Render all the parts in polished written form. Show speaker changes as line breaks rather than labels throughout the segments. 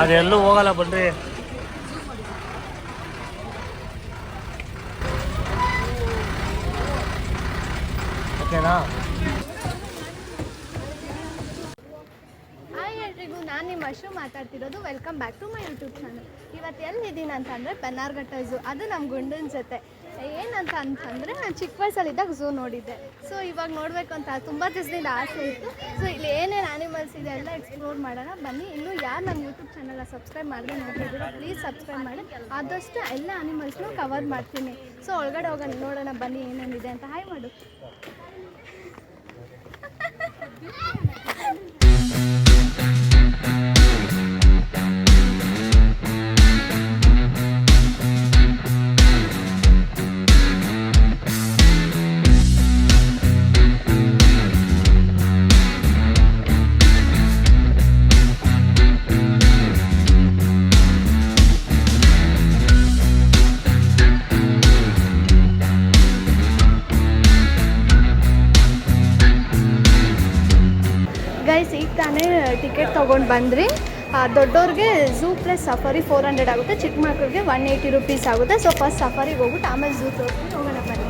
ಅದೆಲ್ಲೂ ಹೋಗಲ್ಲ ಬನ್ರಿ. ಓಕೆನಾ?
ನಾನು ನಿಮ್ಮ ಅಶು ಮಾತಾಡ್ತಿರೋದು. Welcome back to my YouTube channel. ಇವತ್ತು ಎಲ್ಲಿದ್ದೀನಿ ಅಂತಂದರೆ ಬನ್ನಾರ್ಘಟ್ಟ ಝೂ. ಅದು ನಮ್ಮ ಗುಂಡನ ಜೊತೆ. ಏನಂತ ಅಂತಂದರೆ ನಾನು ಚಿಕ್ಕ ವಯಸ್ಸಲ್ಲಿದ್ದಾಗ ಝೂ ನೋಡಿದ್ದೆ. ಸೊ ಇವಾಗ ನೋಡಬೇಕು ಅಂತ ತುಂಬ ದಿವಸದಿಂದ ಆಸೆ ಇತ್ತು. ಸೊ ಇಲ್ಲಿ ಏನೇನು ಆ್ಯನಿಮಲ್ಸ್ ಇದೆ ಎಲ್ಲ ಎಕ್ಸ್ಪ್ಲೋರ್ ಮಾಡೋಣ ಬನ್ನಿ. ಇನ್ನೂ ಯಾರು ನನ್ನ ಯೂಟ್ಯೂಬ್ ಚಾನಲ್ನ ಸಬ್ಸ್ಕ್ರೈಬ್ ಮಾಡಿದ್ರೆ ನೋಡ್ತಿದ್ದೀರೋ ಪ್ಲೀಸ್ ಸಬ್ಸ್ಕ್ರೈಬ್ ಮಾಡಿ. ಆದಷ್ಟು ಎಲ್ಲ ಆ್ಯನಿಮಲ್ಸ್ನೂ ಕವರ್ ಮಾಡ್ತೀನಿ. ಸೊ ಒಳಗಡೆ ಹೋಗೋಣ, ನೋಡೋಣ ಬನ್ನಿ ಏನೇನಿದೆ ಅಂತ. ಹಾಯ್ ಮಾಡು. ಗೈಸ್ ಈಗ ತಾನೇ ಟಿಕೆಟ್ ತೊಗೊಂಡು ಬಂದ್ರಿ. ದೊಡ್ಡವ್ರಿಗೆ ಝೂ ಪ್ಲಸ್ ಸಫಾರಿ 400 ಆಗುತ್ತೆ, ಚಿಕ್ಕ ಮಕ್ಕಳಿಗೆ 180 ರುಪೀಸ್ ಆಗುತ್ತೆ. ಸೊ ಫಸ್ಟ್ ಸಫಾರಿಗೆ ಹೋಗ್ಬಿಟ್ಟು ಆಮೇಲೆ ಝೂ ತೋರಿಸ್ಬಿಟ್ಟು ಹೋಗೋಣ ಬನ್ನಿ.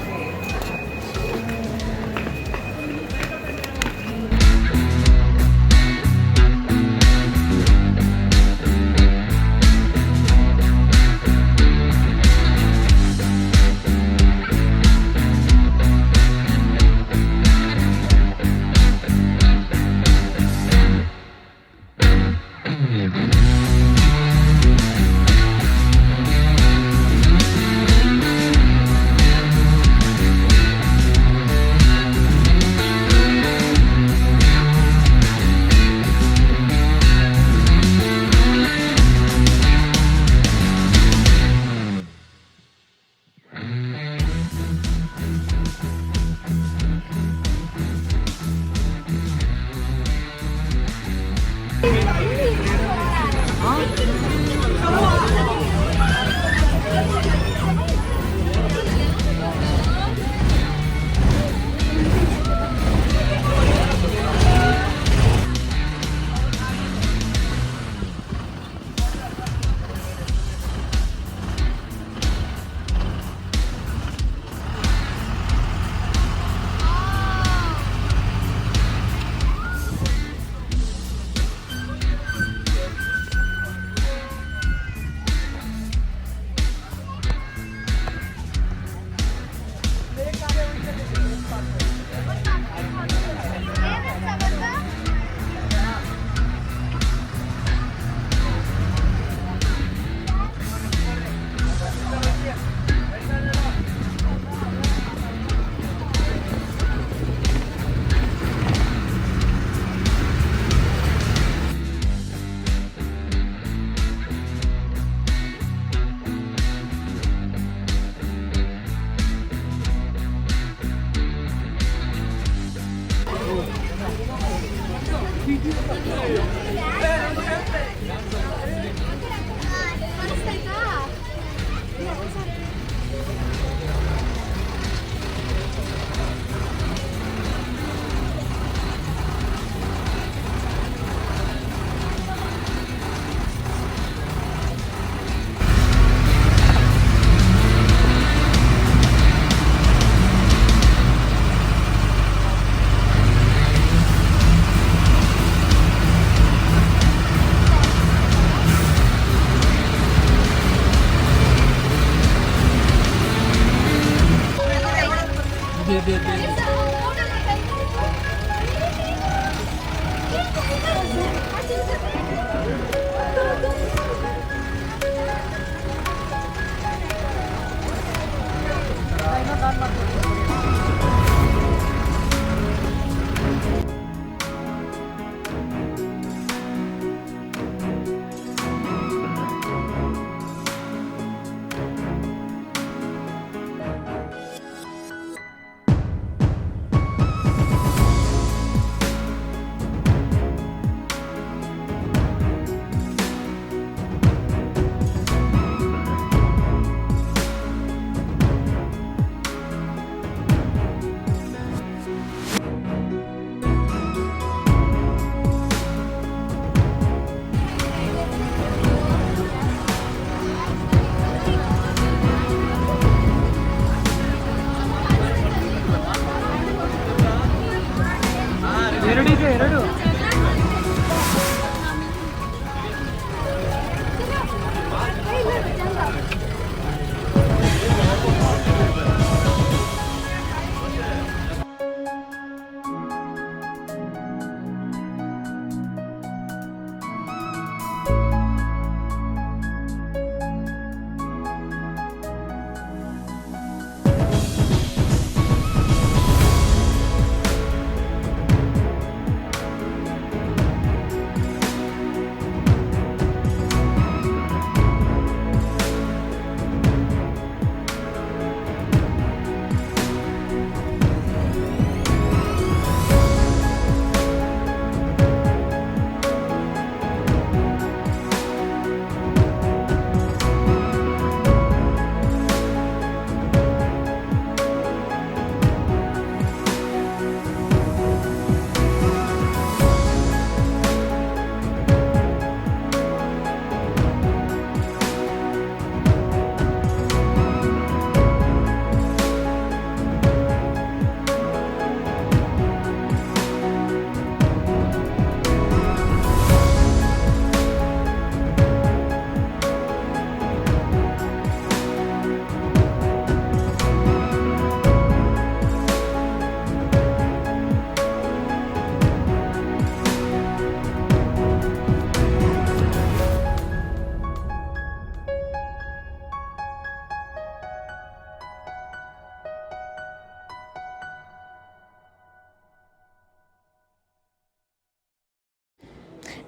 ಎರಡಿದೆ ಎರಡು.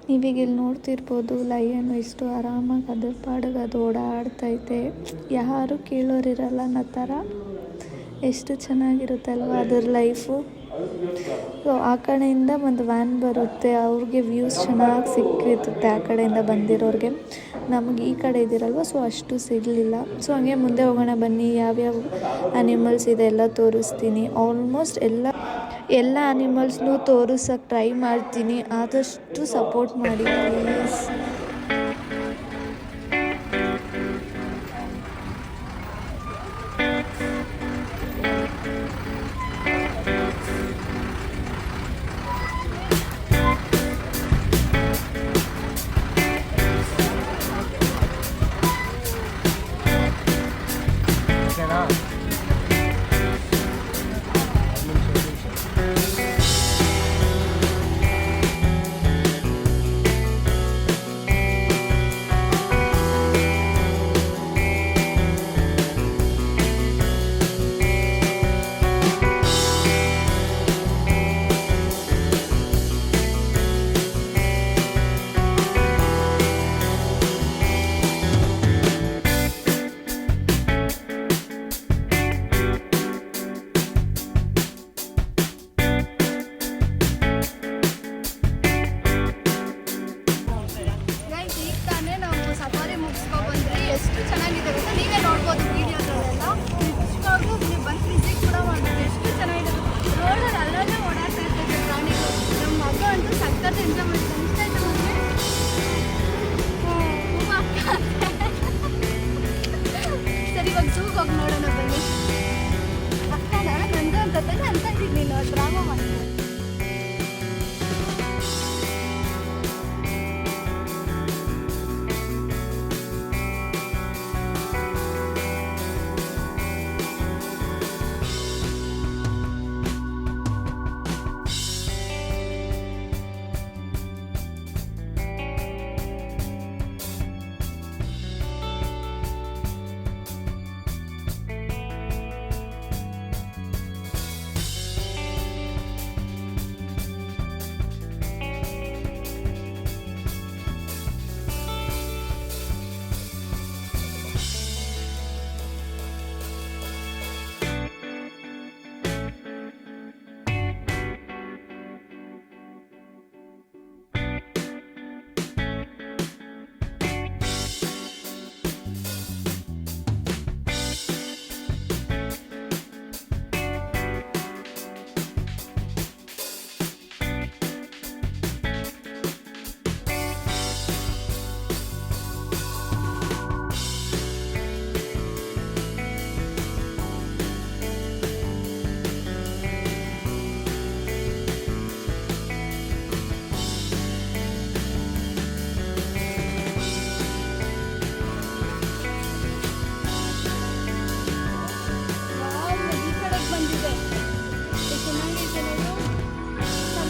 ನೀವೀಗ ಇಲ್ಲಿ ನೋಡ್ತಿರ್ಬೋದು ಲಯನ್ ಎಷ್ಟು ಆರಾಮಾಗಿ ಅದ್ರ ಪಾಡಿಗೆ ಅದು ಓಡಾಡ್ತೈತೆ, ಯಾರು ಕೇಳೋರಿರಲ್ಲ ಅನ್ನೋ ಥರ. ಎಷ್ಟು ಚೆನ್ನಾಗಿರುತ್ತೆ ಅಲ್ವಾ ಅದ್ರ ಲೈಫು. ಸೊ ಆ ಕಡೆಯಿಂದ ಒಂದು ವ್ಯಾನ್ ಬರುತ್ತೆ, ಅವ್ರಿಗೆ ವ್ಯೂಸ್ ಚೆನ್ನಾಗಿ ಸಿಕ್ಕಿರ್ತದೆ ಆ ಕಡೆಯಿಂದ ಬಂದಿರೋರಿಗೆ. ನಮಗೆ ಈ ಕಡೆ ಇದ್ದೀರಲ್ವ, ಸೊ ಅಷ್ಟು ಸಿಗಲಿಲ್ಲ. ಸೊ ಹಂಗೆ ಮುಂದೆ ಹೋಗೋಣ ಬನ್ನಿ, ಯಾವ್ಯಾವ ಆ್ಯನಿಮಲ್ಸ್ ಇದೆ ಎಲ್ಲ ತೋರಿಸ್ತೀನಿ. ಆಲ್ಮೋಸ್ಟ್ ಎಲ್ಲ ಆ್ಯನಿಮಲ್ಸ್ನೂ ತೋರಿಸೋಕ್ಕೆ ಟ್ರೈ ಮಾಡ್ತೀನಿ, ಆದಷ್ಟು ಸಪೋರ್ಟ್ ಮಾಡಿ ಪ್ಲೀಸ್.
ಓಕೆನಾ?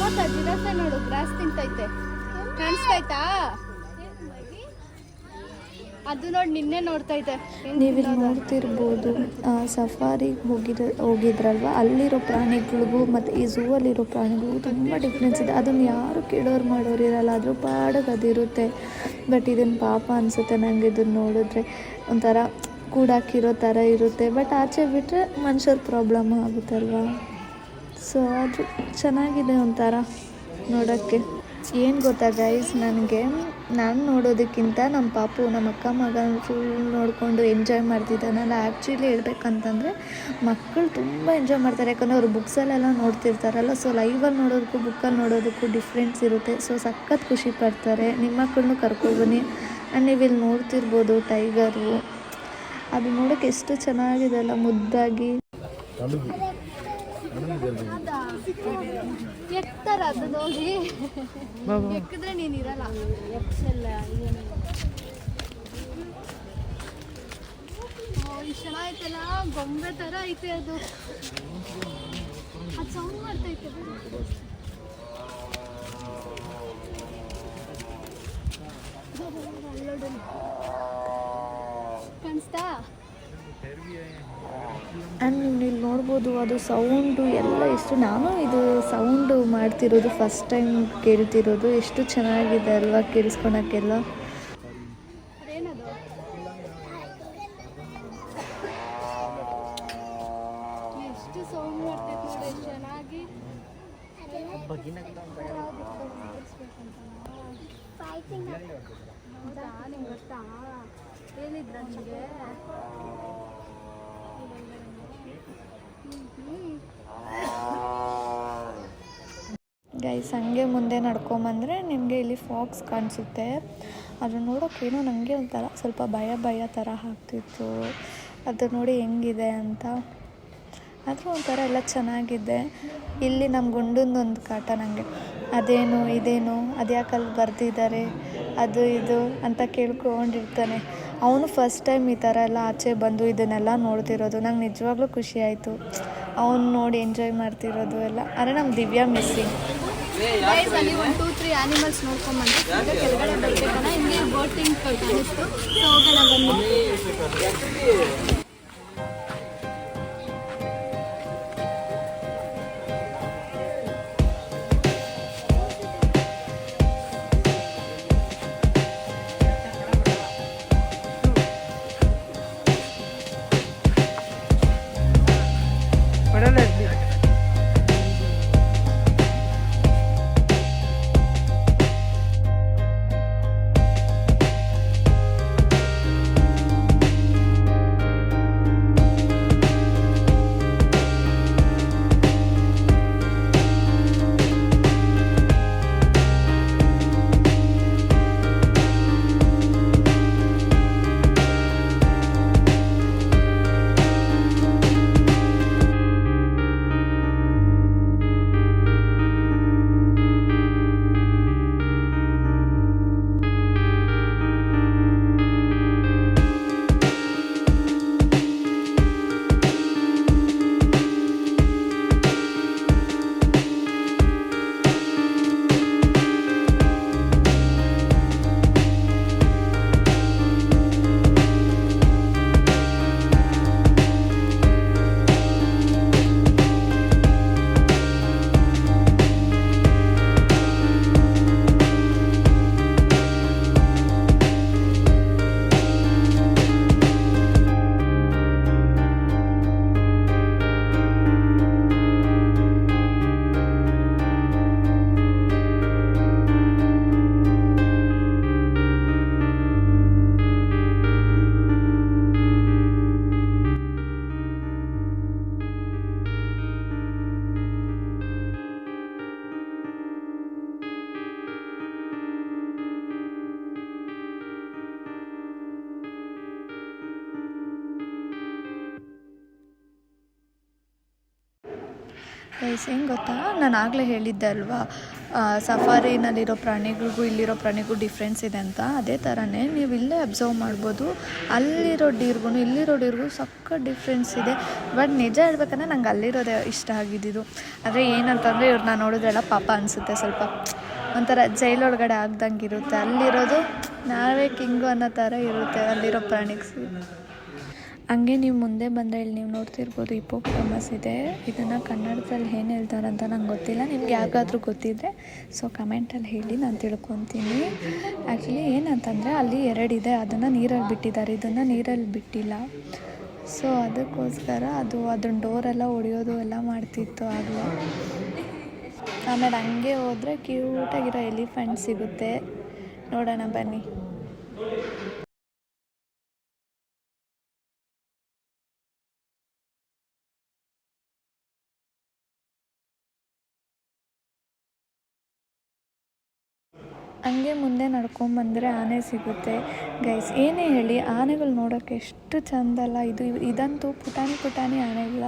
ಗೊತ್ತಾ ಜಿರಾಫೆ ನೋಡು ಗ್ರಾಸ್ ತಿಂತೈತೆ ಕಾಣಿಸ್ತೈತಾ ಅದು ನೋಡಿ ನಿನ್ನೆ ನೋಡ್ತೈತೆ.
ನೀವಿಲ್ಲಿ ನೋಡ್ತಿರ್ಬೋದು ಸಫಾರಿಗೆ ಹೋಗಿದ್ರಲ್ವ, ಅಲ್ಲಿರೋ ಪ್ರಾಣಿಗಳಿಗೂ ಮತ್ತು ಈ ಝೂ ಅಲ್ಲಿರೋ ಪ್ರಾಣಿಗಳಿಗೂ ತುಂಬ ಡಿಫ್ರೆನ್ಸ್ ಇದೆ. ಅದನ್ನು ಯಾರು ಕೇಳೋರು ಮಾಡೋರು ಇರಲ್ಲ, ಅದ್ರ ಪಾಡಿಗೆ ಅದಿರುತ್ತೆ. ಬಟ್ ಇದನ್ನು ಪಾಪ ಅನಿಸುತ್ತೆ ನನಗೆ ಇದನ್ನು ನೋಡಿದ್ರೆ, ಒಂಥರ ಕೂಡಾಕಿರೋ ಥರ ಇರುತ್ತೆ. ಬಟ್ ಆಚೆ ಬಿಟ್ಟರೆ ಮನುಷ್ಯರ ಪ್ರಾಬ್ಲಮ್ ಆಗುತ್ತಲ್ವ. ಸೊ ಅದು ಚೆನ್ನಾಗಿದೆ ಒಂಥರ ನೋಡೋಕ್ಕೆ. ಏನು ಗೊತ್ತಾ ಗೈಸ್, ನನಗೆ ನಾನು ನೋಡೋದಕ್ಕಿಂತ ನಮ್ಮ ಪಾಪು ನಮ್ಮ ಅಕ್ಕ ಮಗ ಫುಲ್ ನೋಡಿಕೊಂಡು ಎಂಜಾಯ್ ಮಾಡ್ತಿದ್ದಾನಲ್ಲ. ಆ್ಯಕ್ಚುಲಿ ಹೇಳ್ಬೇಕಂತಂದರೆ ಮಕ್ಕಳು ತುಂಬ ಎಂಜಾಯ್ ಮಾಡ್ತಾರೆ, ಯಾಕಂದರೆ ಅವರು ಬುಕ್ಸಲ್ಲೆಲ್ಲ ನೋಡ್ತಿರ್ತಾರಲ್ಲ. ಸೊ ಲೈವಲ್ಲಿ ನೋಡೋದಕ್ಕೂ ಬುಕ್ಕಲ್ಲಿ ನೋಡೋದಕ್ಕೂ ಡಿಫ್ರೆನ್ಸ್ ಇರುತ್ತೆ. ಸೊ ಸಖತ್ ಖುಷಿ ಪಡ್ತಾರೆ. ನಿಮ್ಮ ಮಕ್ಕಳನ್ನೂ ಕರ್ಕೊಬನ್ನಿ. ಆ್ಯಂಡ್ ನೀವು ಇಲ್ಲಿ ನೋಡ್ತಿರ್ಬೋದು ಟೈಗರು, ಅದು ನೋಡೋಕ್ಕೆ ಎಷ್ಟು ಚೆನ್ನಾಗಿದೆ ಅಲ್ಲ, ಮುದ್ದಾಗಿ.
ಎಕ್ತಾರ ಅದು ಹೋಗಿ ಎಕ್ಕಿದ್ರೆ ನೀನು ಇರಲ್ಲ. ಇಷ್ಟು ಚೆನ್ನಾಗೈತಲ್ಲ, ಗೊಂಬೆ ಥರ ಐತೆ ಅದು. ಅದು ಸೌಂಡ್ ಮಾಡ್ತೈತೆ. ಕಾಣಿಸ್ತಾ?
ಆ್ಯಂಡ್ ನೀವು ಇಲ್ಲಿ ನೋಡ್ಬೋದು ಅದು ಸೌಂಡು ಎಲ್ಲ ಎಷ್ಟು, ನಾನು ಇದು ಸೌಂಡು ಮಾಡ್ತಿರೋದು ಫಸ್ಟ್ ಟೈಮ್ ಕೇಳ್ತಿರೋದು. ಎಷ್ಟು ಚೆನ್ನಾಗಿದೆ ಅಲ್ವಾ ಕೇಳಿಸ್ಕೊಳಕ್ಕೆಲ್ಲ.
ಏನದು? ಎಷ್ಟು ಸೌಂಡ್ ಮಾಡ್ತೈತೆ ನೋಡಿ, ಎಷ್ಟು ಚೆನ್ನಾಗಿ. ಹೌದಾ, ನಿಂಗೆ ಗೊತ್ತಾ? ಏನಿದ್ರ ನಿಮಗೆ?
ಗೈಸ್ ಹಂಗೆ ಮುಂದೆ ನಡ್ಕೊಂಬಂದರೆ ನಿಮಗೆ ಇಲ್ಲಿ ಫಾಕ್ಸ್ ಕಾಣಿಸುತ್ತೆ. ಅದನ್ನು ನೋಡೋಕ್ಕೇನೋ ನನಗೆ ಒಂಥರ ಸ್ವಲ್ಪ ಭಯ ಥರ ಆಗ್ತಿತ್ತು. ಅದು ನೋಡಿ ಹೆಂಗಿದೆ ಅಂತ. ಆದರೂ ಒಂಥರ ಎಲ್ಲ ಚೆನ್ನಾಗಿದೆ. ಇಲ್ಲಿ ನಮ್ಮ ಗುಂಡಂದೊಂದು ಕಾಟ ನನಗೆ, ಅದೇನು ಇದೇನು ಅದ್ಯಾಕಲ್ಲಿ ಬರೆದಿದ್ದಾರೆ ಅದು ಇದು ಅಂತ ಕೇಳ್ಕೊಂಡಿರ್ತಾನೆ. ಅವನು ಫಸ್ಟ್ ಟೈಮ್ ಈ ಥರ ಎಲ್ಲ ಆಚೆ ಬಂದು ಇದನ್ನೆಲ್ಲ ನೋಡ್ತಿರೋದು. ನಂಗೆ ನಿಜವಾಗ್ಲೂ ಖುಷಿ ಆಯಿತು ಅವ್ನು ನೋಡಿ ಎಂಜಾಯ್ ಮಾಡ್ತಿರೋದು ಎಲ್ಲ. ಆದರೆ ನಮ್ಮ ದಿವ್ಯಾ ಮಿಸ್ಸಿಂಗ್.
ಗೈಸ್ ಅಲ್ಲಿ 1-2-3 ಆನಿಮಲ್ಸ್ ನೋಡ್ಕೊಂಡ್ಬಂದು ಕೆಳಗಡೆ ಬರ್ಬೇಕಲ್ಲ, ಹಿಂಗೆ ಬೋಟಿಂಗ್ ಕಾಣಿಸ್ತು. ಸೊ ಹೋಗೋಣ ಬನ್ನಿ.
ಗೈಸ್ ಹೆಂಗೆ ಗೊತ್ತಾ, ನಾನು ಆಗಲೇ ಹೇಳಿದ್ದೆ ಅಲ್ವಾ, ಸಫಾರಿನಲ್ಲಿರೋ ಪ್ರಾಣಿಗಳಿಗೂ ಇಲ್ಲಿರೋ ಪ್ರಾಣಿಗೂ ಡಿಫ್ರೆನ್ಸ್ ಇದೆ ಅಂತ. ಅದೇ ಥರನೇ ನೀವು ಇಲ್ಲೇ ಅಬ್ಸರ್ವ್ ಮಾಡ್ಬೋದು, ಅಲ್ಲಿರೋ ಡೀರ್ಗೂ ಇಲ್ಲಿರೋ ಡೀರ್ಗೂ ಸಕ್ಕ ಡಿಫ್ರೆನ್ಸ್ ಇದೆ. ಬಟ್ ನಿಜ ಹೇಳ್ಬೇಕಂದ್ರೆ ನಂಗೆ ಅಲ್ಲಿರೋದೇ ಇಷ್ಟ ಆಗಿದ್ದಿದ್ದು. ಆದರೆ ಏನಂತಂದರೆ ಇವ್ರನ್ನ ನೋಡಿದ್ರೆಲ್ಲ ಪಾಪ ಅನಿಸುತ್ತೆ, ಸ್ವಲ್ಪ ಒಂಥರ ಜೈಲೊಳಗಡೆ ಆಗ್ದಂಗೆ ಇರುತ್ತೆ. ಅಲ್ಲಿರೋದು ನಾವೇ ಕಿಂಗು ಅನ್ನೋ ಥರ ಇರುತ್ತೆ ಅಲ್ಲಿರೋ ಪ್ರಾಣಿಗಳು. ಹಂಗೆ ನೀವು ಮುಂದೆ ಬಂದರೆ ಇಲ್ಲಿ ನೀವು ನೋಡ್ತಿರ್ಬೋದು ಹಿಪ್ಪೋಪೊಟಮಸ್ ಇದೆ. ಇದನ್ನು ಕನ್ನಡದಲ್ಲಿ ಏನು ಹೇಳ್ತಾರಂತ ನಂಗೆ ಗೊತ್ತಿಲ್ಲ, ನಿಮ್ಗೆ ಯಾರಿಗಾದ್ರೂ ಗೊತ್ತಿದ್ದರೆ ಸೊ ಕಮೆಂಟಲ್ಲಿ ಹೇಳಿ, ನಾನು ತಿಳ್ಕೊತೀನಿ. ಆ್ಯಕ್ಚುಲಿ ಏನಂತಂದರೆ ಅಲ್ಲಿ 2 ಇದೆ, ಅದನ್ನು ನೀರಲ್ಲಿ ಬಿಟ್ಟಿದ್ದಾರೆ, ಇದನ್ನು ನೀರಲ್ಲಿ ಬಿಟ್ಟಿಲ್ಲ. ಸೊ ಅದಕ್ಕೋಸ್ಕರ ಅದನ್ನ ಡೋರೆಲ್ಲ ಹೊಡೆಯೋದು ಎಲ್ಲ ಮಾಡ್ತಿತ್ತು ಆಗಲೇ. ಆಮೇಲೆ ಹಂಗೆ ಹೋದರೆ ಕ್ಯೂಟಾಗಿರೋ ಎಲಿಫೆಂಟ್ ಸಿಗುತ್ತೆ, ನೋಡೋಣ ಬನ್ನಿ. ಹಂಗೆ ಮುಂದೆ ನಡ್ಕೊಂಬಂದರೆ ಆನೆ ಸಿಗುತ್ತೆ ಗೈಸ್. ಏನೇ ಹೇಳಿ, ಆನೆಗಳು ನೋಡೋಕ್ಕೆ ಎಷ್ಟು ಚೆಂದಲ್ಲ. ಇದಂತೂ ಪುಟಾಣಿ ಆನೆಗಳ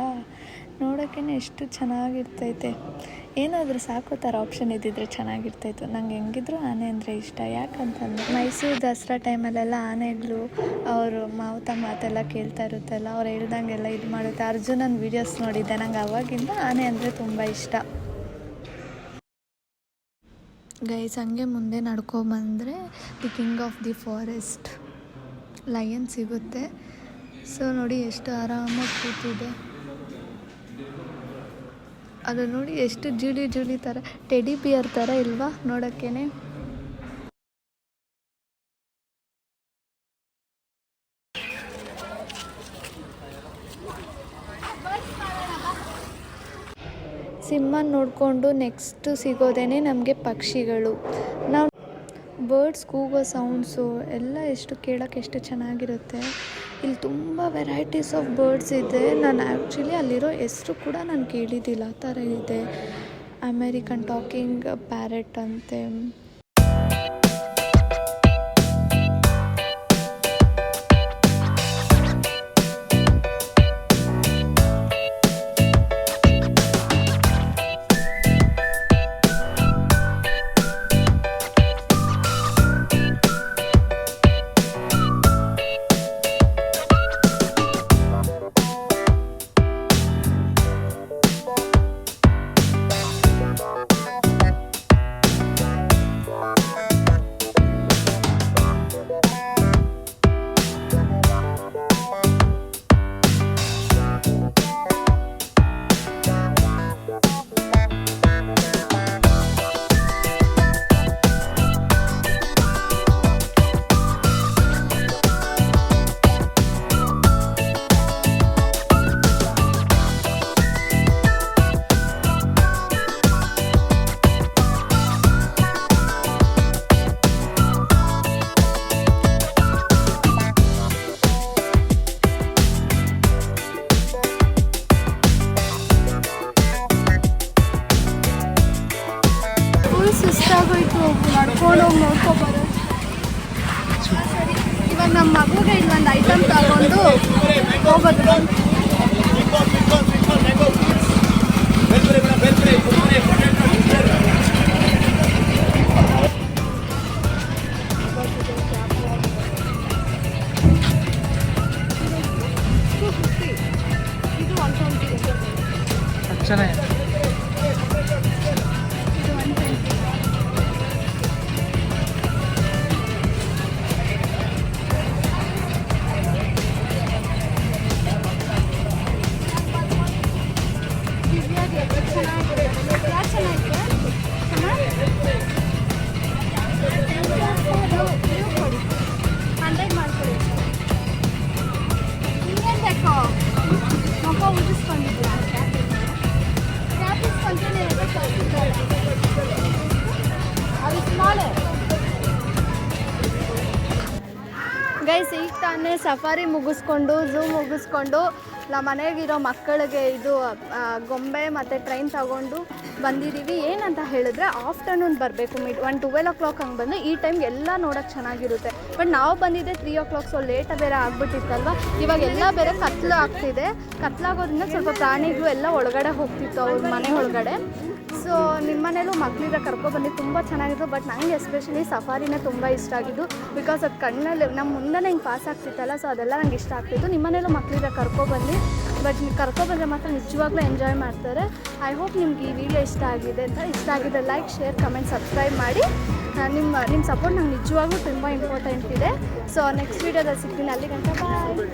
ನೋಡೋಕ್ಕೇ ಎಷ್ಟು ಚೆನ್ನಾಗಿರ್ತೈತೆ. ಏನಾದರೂ ಸಾಕೋ ಥರ ಆಪ್ಷನ್ ಇದ್ದಿದ್ರೆ ಚೆನ್ನಾಗಿರ್ತಾಯಿತ್ತು. ನಂಗೆ ಹೆಂಗಿದ್ರು ಆನೆ ಅಂದರೆ ಇಷ್ಟ. ಯಾಕಂತಂದರೆ ಮೈಸೂರು ದಸರಾ ಟೈಮಲ್ಲೆಲ್ಲ ಆನೆಗಳು ಅವರು ಮಾತೆಲ್ಲ ಕೇಳ್ತಾ ಇರುತ್ತಲ್ಲ, ಅವ್ರು ಹೇಳ್ದಂಗೆಲ್ಲ ಇದು ಮಾಡುತ್ತೆ. ಅರ್ಜುನನ ವೀಡಿಯೋಸ್ ನೋಡಿದ್ದೆ, ನಂಗೆ ಅವಾಗಿಂದ ಆನೆ ಅಂದರೆ ತುಂಬ ಇಷ್ಟ ಗೈಸ್. ಹಂಗೆ ಮುಂದೆ ನಡ್ಕೊಂಬಂದರೆ the king of the forest lion ಸಿಗುತ್ತೆ. ಸೊ ನೋಡಿ ಎಷ್ಟು ಆರಾಮಾಗಿ ಕೂತಿದೆ. ಅದು ನೋಡಿ ಎಷ್ಟು ಜುಳಿ ಥರ, ಟೆಡಿ ಬಿಯರ್ ಥರ ಇಲ್ವಾ ನೋಡೋಕ್ಕೇ. ಸಿಂಹನ ನೋಡಿಕೊಂಡು ನೆಕ್ಸ್ಟ್ ಸಿಗೋದೇ ನಮಗೆ ಪಕ್ಷಿಗಳು. ನಾವು ಬರ್ಡ್ಸ್ ಕೂಗೋ ಸೌಂಡ್ಸು ಎಲ್ಲ ಎಷ್ಟು ಕೇಳೋಕ್ಕೆ ಎಷ್ಟು ಚೆನ್ನಾಗಿರುತ್ತೆ. ಇಲ್ಲಿ ತುಂಬ ವೆರೈಟೀಸ್ ಆಫ್ ಬರ್ಡ್ಸ್ ಇದೆ. ನಾನು ಆ್ಯಕ್ಚುಲಿ ಅಲ್ಲಿರೋ ಹೆಸ್ರು ಕೂಡ ನಾನು ಕೇಳಿದ್ದಿಲ್ಲ, ಆ ಥರ ಇದೆ. ಅಮೇರಿಕನ್ ಟಾಕಿಂಗ್ ಪ್ಯಾರೆಟ್ ಅಂತೆ. ಸುಸ್ತಾಗೋಯ್ತು ನಡ್ಕೊಂಡು ನೋಡ್ಕೊಬಾರ. ಸರಿ, ಇವಾಗ ನಮ್ಮ ಮಗುಗೆ ಇಲ್ಲೊಂದು ಐಟಮ್ ತಗೊಂಡು ಹೋಗೋದು. ಇದು 120
ಚೆನ್ನಾಗಿ. ಗೈಸ್, ಈಗ ತಾನೇ ಸಫಾರಿ ಮುಗಿಸ್ಕೊಂಡು ಝೂ ಮುಗಿಸ್ಕೊಂಡು ನಮ್ಮ ಮನೆಗಿರೋ ಮಕ್ಕಳಿಗೆ ಇದು ಗೊಂಬೆ ಮತ್ತು ಟ್ರೈನ್ ತಗೊಂಡು ಬಂದಿದ್ದೀವಿ. ಏನಂತ ಹೇಳಿದ್ರೆ ಆಫ್ಟರ್ನೂನ್ ಬರಬೇಕು, 12 o'clock ಹಂಗೆ ಬಂದು ಈ ಟೈಮ್ಗೆ ಎಲ್ಲ ನೋಡೋಕ್ಕೆ ಚೆನ್ನಾಗಿರುತ್ತೆ. ಬಟ್ ನಾವು ಬಂದಿದ್ದೆ 3 o'clock, ಸೊ ಲೇಟ್ ಬೇರೆ ಆಗಿಬಿಟ್ಟಿತ್ತಲ್ವ. ಇವಾಗ ಎಲ್ಲ ಬೇರೆ ಕತ್ಲು ಆಗ್ತಿದೆ. ಕತ್ಲಾಗೋದ್ರಿಂದ ಸ್ವಲ್ಪ ಪ್ರಾಣಿಗಳು ಎಲ್ಲ ಒಳಗಡೆ ಹೋಗ್ತಿತ್ತು ಅವ್ರ ಮನೆ ಒಳಗಡೆ. ಸೊ ನಿಮ್ಮ ಮನೇಲೂ ಮಕ್ಕಳಿಗೆ ಕರ್ಕೊಬನ್ನಿ, ತುಂಬ ಚೆನ್ನಾಗಿತ್ತು. ಬಟ್ ನನಗೆ ಎಸ್ಪೆಷಲಿ ಸಫಾರಿನೇ ತುಂಬ ಇಷ್ಟ ಆಗಿದ್ದು, ಬಿಕಾಸ್ ಅದು ಕಣ್ಣಲ್ಲಿ ನಮ್ಮ ಮುಂದೆ ಹಿಂಗೆ ಪಾಸ್ ಆಗ್ತಿತ್ತಲ್ಲ, ಸೊ ಅದೆಲ್ಲ ನಂಗೆ ಇಷ್ಟ ಆಗ್ತಿತ್ತು. ನಿಮ್ಮ ಮನೇಲೂ ಮಕ್ಕಳಿಗೆ ಕರ್ಕೊಬನ್ನಿ, ಬಟ್ ನೀವು ಕರ್ಕೊಬಂದರೆ ಮಾತ್ರ ನಿಜವಾಗ್ಲೂ ಎಂಜಾಯ್ ಮಾಡ್ತಾರೆ. ಐ ಹೋಪ್ ನಿಮ್ಗೆ ಈ ವಿಡಿಯೋ ಇಷ್ಟ ಆಗಿದೆ ಅಂತ. ಇಷ್ಟ ಆಗಿದೆ ಲೈಕ್, ಶೇರ್, ಕಮೆಂಟ್, ಸಬ್ಸ್ಕ್ರೈಬ್ ಮಾಡಿ. ನಿಮ್ಮ ಸಪೋರ್ಟ್ ನಂಗೆ ನಿಜವಾಗ್ಲೂ ತುಂಬ ಇಂಪಾರ್ಟೆಂಟ್ ಇದೆ. ಸೊ ನೆಕ್ಸ್ಟ್ ವೀಡಿಯೋದಲ್ಲಿ ಸಿಗ್ತೀನಿ. ಅಲ್ಲಿ ಗಂಟ ಬಾಯ್.